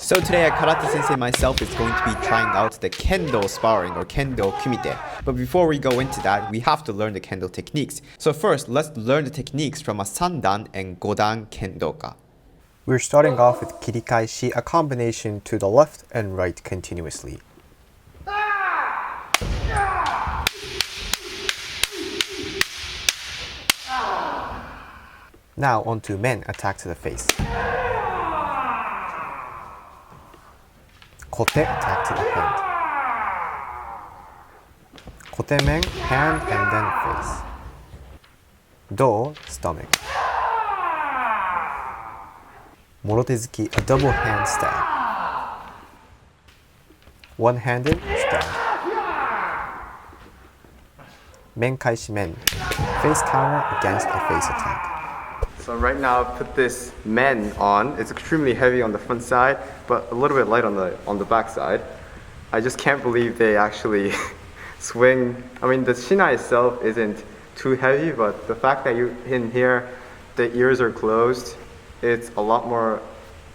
So today at Karate Sensei myself is going to be trying out the Kendo Sparring or Kendo Kumite. But before we go into that, we have to learn the Kendo techniques. So first, let's learn the techniques from a Sandan and Godan Kendoka. We're starting off with kirikaeshi, a combination to the left and right continuously. Now onto men, attack to the face. Kote, attack to the hand. Kote men, hand and then face. Do, stomach. Morotezuki, a double hand stab. One-handed stab. Menkaishi men, face counter against a face attack. So right now I've put this men on. It's extremely heavy on the front side, but a little bit light on the back side. I just can't believe they actually swing. I mean, the shinai itself isn't too heavy, but the fact that you in here, the ears are closed, it's a lot more,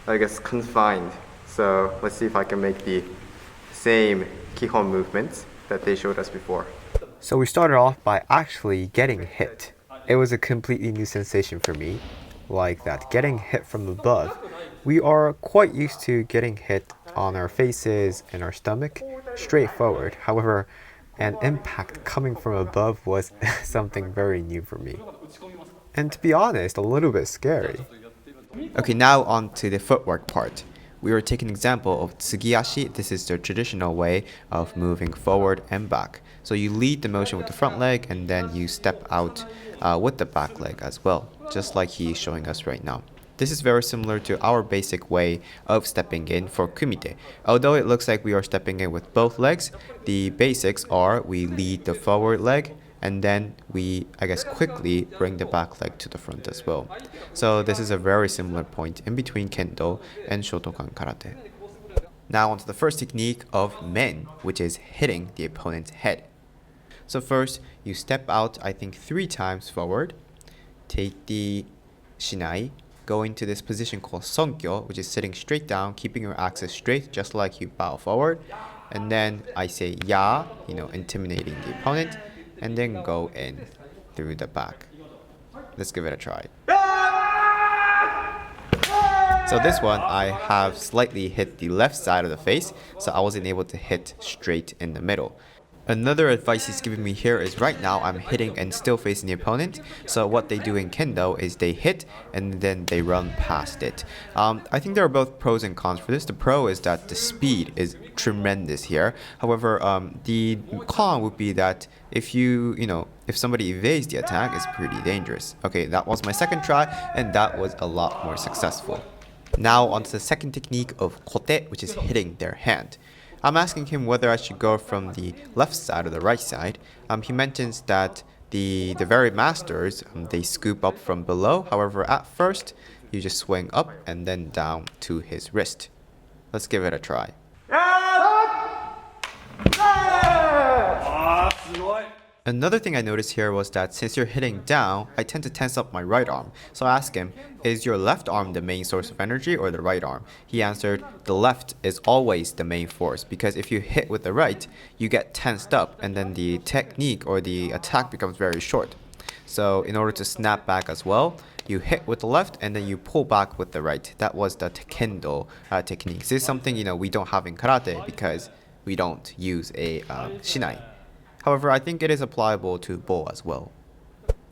I guess, confined. So let's see if I can make the same kihon movements that they showed us before. So we started off by actually getting hit. It was a completely new sensation for me, like that, getting hit from above. We are quite used to getting hit on our faces and our stomach, straightforward. However, an impact coming from above was something very new for me. And to be honest, a little bit scary. Okay, now on to the footwork part. We will take an example of tsugiashi. This is the traditional way of moving forward and back. So you lead the motion with the front leg and then you step out with the back leg as well, just like he's showing us right now. This is very similar to our basic way of stepping in for kumite. Although it looks like we are stepping in with both legs, the basics are we lead the forward leg and then we, I guess, quickly bring the back leg to the front as well. So this is a very similar point in between Kendo and Shotokan Karate. Now onto the first technique of men, which is hitting the opponent's head. So first, you step out, I think 3 times forward, take the shinai, go into this position called sonkyo, which is sitting straight down, keeping your axis straight, just like you bow forward. And then I say ya, intimidating the opponent, and then go in through the back. Let's give it a try. So this one, I have slightly hit the left side of the face, so I wasn't able to hit straight in the middle. Another advice he's giving me here is right now I'm hitting and still facing the opponent. So what they do in Kendo is they hit and then they run past it. I think there are both pros and cons for this. The pro is that the speed is tremendous here. However, the con would be that if if somebody evades the attack, it's pretty dangerous. Okay, that was my second try and that was a lot more successful. Now onto the second technique of Kote, which is hitting their hand. I'm asking him whether I should go from the left side or the right side. He mentions that the very masters, they scoop up from below. However, at first, you just swing up and then down to his wrist. Let's give it a try. Another thing I noticed here was that since you're hitting down, I tend to tense up my right arm. So I asked him, is your left arm the main source of energy or the right arm? He answered, the left is always the main force because if you hit with the right, you get tensed up and then the technique or the attack becomes very short. So in order to snap back as well, you hit with the left and then you pull back with the right. That was the Kendo technique. This is something we don't have in karate because we don't use a shinai. However, I think it is applicable to bo as well.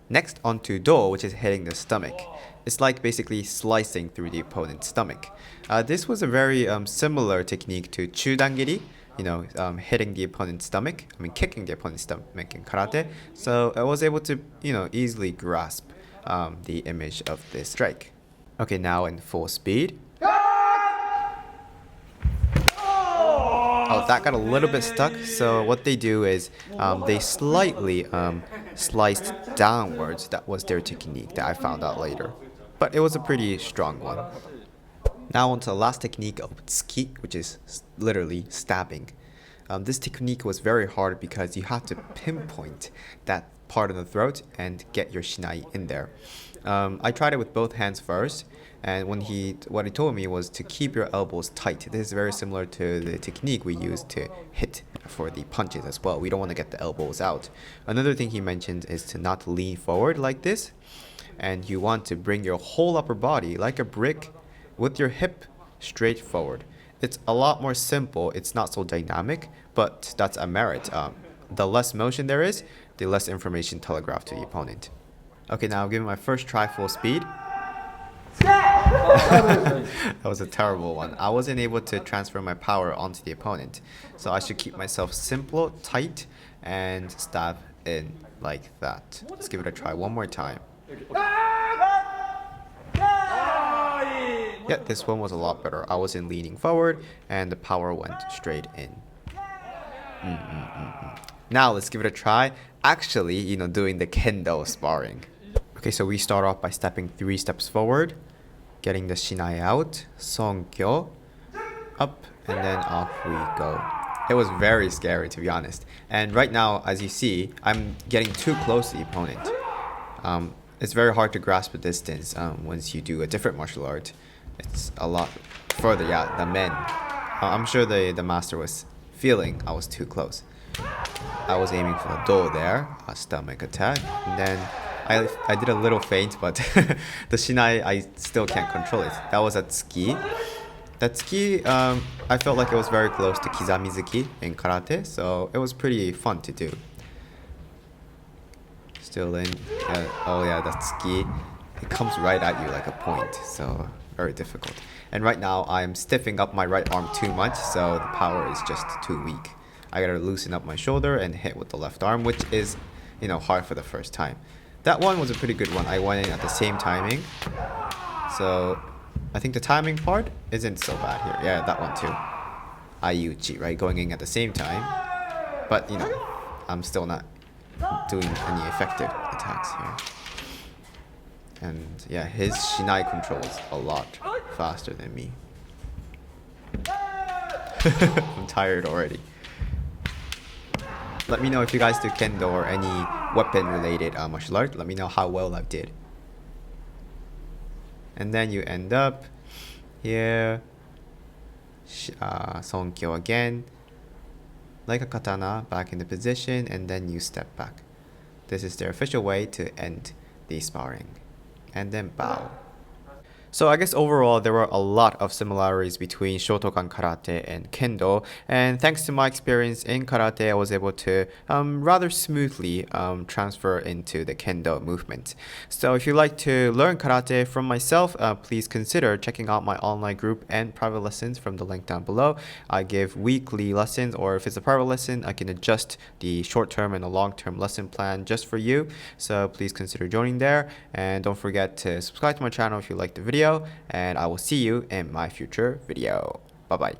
Next, onto do, which is hitting the stomach. It's like basically slicing through the opponent's stomach. This was a very similar technique to chudangiri, hitting the opponent's stomach. Kicking the opponent's stomach in karate. So I was able to, easily grasp the image of this strike. Okay, now in full speed. Oh, that got a little bit stuck. So what they do is they slightly sliced downwards. That was their technique that I found out later. But it was a pretty strong one. Now on to the last technique of Tsuki, which is literally stabbing. This technique was very hard because you have to pinpoint that part of the throat and get your shinai in there. I tried it with both hands first, and what he told me was to keep your elbows tight. This is very similar to the technique we use to hit for the punches as well. We don't want to get the elbows out. Another thing he mentioned is to not lean forward like this, and you want to bring your whole upper body like a brick with your hip straight forward. It's a lot more simple, it's not so dynamic, but that's a merit. The less motion there is, the less information telegraphed to the opponent. Okay, now I'm giving my first try full speed. That was a terrible one. I wasn't able to transfer my power onto the opponent. So I should keep myself simple, tight, and stab in like that. Let's give it a try one more time. Yeah, this one was a lot better. I wasn't leaning forward and the power went straight in. Now let's give it a try. Actually, doing the Kendo Sparring. Okay, so we start off by stepping 3 steps forward, getting the shinai out, songkyo, up, and then off we go. It was very scary, to be honest. And right now, as you see, I'm getting too close to the opponent. It's very hard to grasp the distance once you do a different martial art. It's a lot further, yeah, the men. I'm sure the master was feeling I was too close. I was aiming for the do there, a stomach attack, and then I did a little feint, but the shinai, I still can't control it. That was a Tsuki. That Tsuki, I felt like it was very close to Kizamizuki in karate, so it was pretty fun to do. Still in, oh yeah, that Tsuki, it comes right at you like a point, so very difficult. And right now, I'm stiffing up my right arm too much, so the power is just too weak. I gotta loosen up my shoulder and hit with the left arm, which is, hard for the first time. That one was a pretty good one. I went in at the same timing. So I think the timing part isn't so bad here. Yeah, that one too. Aiuchi, right? Going in at the same time. But, I'm still not doing any effective attacks here. And yeah, his shinai controls a lot faster than me. I'm tired already. Let me know if you guys do Kendo or any weapon related martial art. Let me know how well I did. And then you end up here, Sonkyo again, like a katana, back in the position, and then you step back. This is their official way to end the sparring. And then bow. So I guess overall there were a lot of similarities between shotokan karate and kendo, and thanks to my experience in karate I was able to rather smoothly transfer into the kendo movement. So if you'd like to learn karate from myself, please consider checking out my online group and private lessons from the link down below. I give weekly lessons, or if it's a private lesson I can adjust the short-term and the long-term lesson plan just for you. So please consider joining there, and don't forget to subscribe to my channel if you like the video, and I will see you in my future video. Bye bye.